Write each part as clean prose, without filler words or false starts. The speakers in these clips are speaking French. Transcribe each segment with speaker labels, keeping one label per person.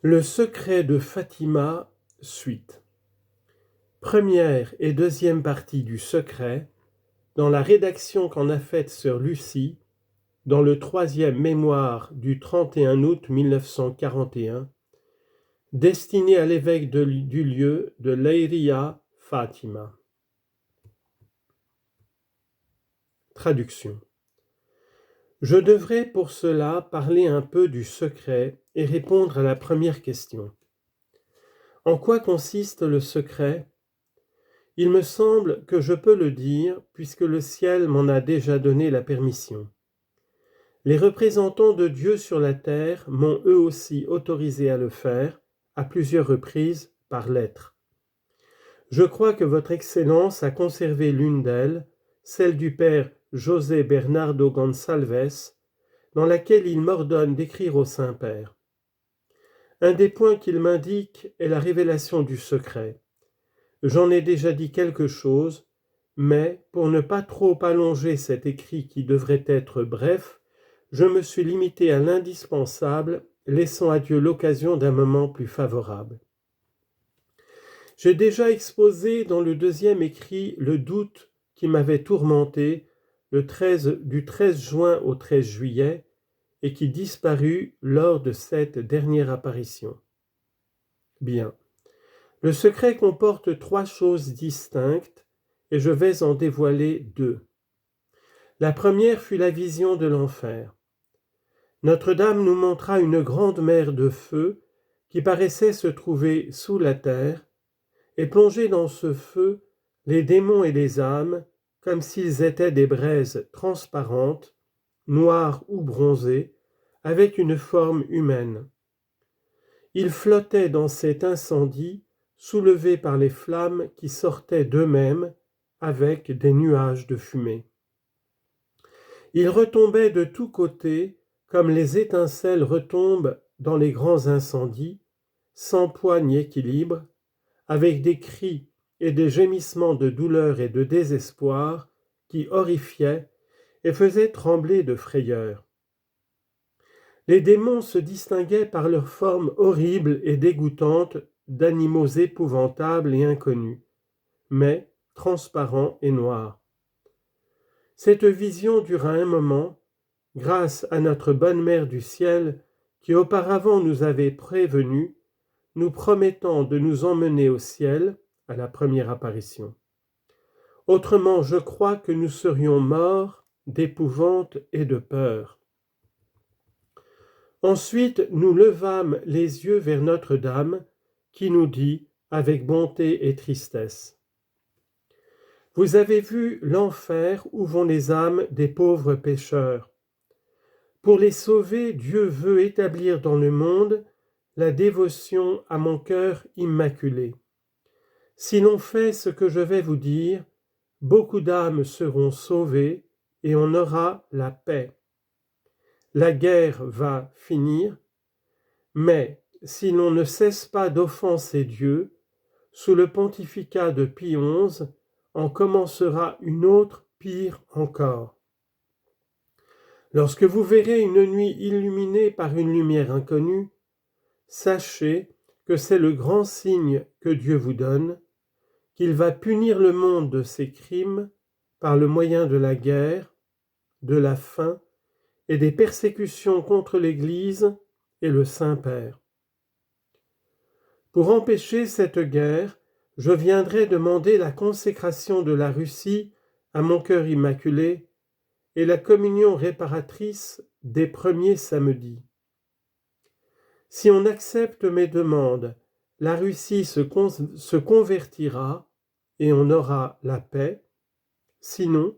Speaker 1: Le secret de Fatima, suite. Première et deuxième partie du secret, dans la rédaction qu'en a faite sœur Lucie, dans le troisième mémoire du 31 août 1941, destiné à l'évêque du lieu de Leiria Fatima. Traduction. Je devrais pour cela parler un peu du secret et répondre à la première question. En quoi consiste le secret ? Il me semble que je peux le dire puisque le ciel m'en a déjà donné la permission. Les représentants de Dieu sur la terre m'ont eux aussi autorisé à le faire, à plusieurs reprises, par lettre. Je crois que votre Excellence a conservé l'une d'elles, celle du père José Bernardo Gonçalves, dans laquelle il m'ordonne d'écrire au Saint-Père. Un des points qu'il m'indique est la révélation du secret. J'en ai déjà dit quelque chose, mais pour ne pas trop allonger cet écrit qui devrait être bref, je me suis limité à l'indispensable, laissant à Dieu l'occasion d'un moment plus favorable. J'ai déjà exposé dans le deuxième écrit le doute qui m'avait tourmenté du 13 juin au 13 juillet et qui disparut lors de cette dernière apparition. Bien. Le secret comporte 3 choses distinctes et je vais en dévoiler 2. La première fut la vision de l'enfer. Notre-Dame nous montra une grande mer de feu qui paraissait se trouver sous la terre et plongés dans ce feu, les démons et les âmes, comme s'ils étaient des braises transparentes, noires ou bronzées, avec une forme humaine. Ils flottaient dans cet incendie, soulevés par les flammes qui sortaient d'eux-mêmes avec des nuages de fumée. Ils retombaient de tous côtés comme les étincelles retombent dans les grands incendies, sans poids ni équilibre, avec des cris et des gémissements de douleur et de désespoir qui horrifiaient et faisaient trembler de frayeur. Les démons se distinguaient par leur forme horrible et dégoûtante d'animaux épouvantables et inconnus, mais transparents et noirs. Cette vision dura un moment, grâce à notre bonne mère du ciel qui auparavant nous avait prévenus, nous promettant de nous emmener au ciel à la première apparition. Autrement, je crois que nous serions morts d'épouvante et de peur. Ensuite, nous levâmes les yeux vers Notre-Dame, qui nous dit, avec bonté et tristesse, « Vous avez vu l'enfer où vont les âmes des pauvres pécheurs. Pour les sauver, Dieu veut établir dans le monde la dévotion à mon cœur immaculé. Si l'on fait ce que je vais vous dire, beaucoup d'âmes seront sauvées et on aura la paix. La guerre va finir, mais si l'on ne cesse pas d'offenser Dieu, sous le pontificat de Pie XI, en commencera une autre pire encore. Lorsque vous verrez une nuit illuminée par une lumière inconnue, sachez que c'est le grand signe que Dieu vous donne, qu'il va punir le monde de ses crimes par le moyen de la guerre, de la faim et des persécutions contre l'Église et le Saint-Père. Pour empêcher cette guerre, je viendrai demander la consécration de la Russie à mon cœur immaculé et la communion réparatrice des premiers samedis. Si on accepte mes demandes, la Russie se convertira et on aura la paix. Sinon,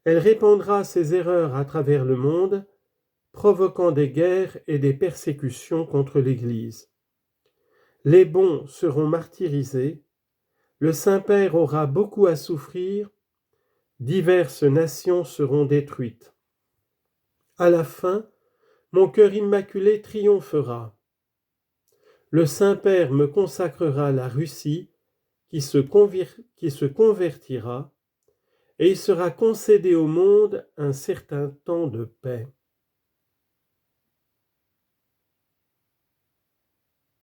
Speaker 1: elle répandra ses erreurs à travers le monde, provoquant des guerres et des persécutions contre l'Église. Les bons seront martyrisés, le Saint-Père aura beaucoup à souffrir, diverses nations seront détruites. À la fin, mon cœur immaculé triomphera. Le Saint-Père me consacrera la Russie qui se convertira et il sera concédé au monde un certain temps de paix.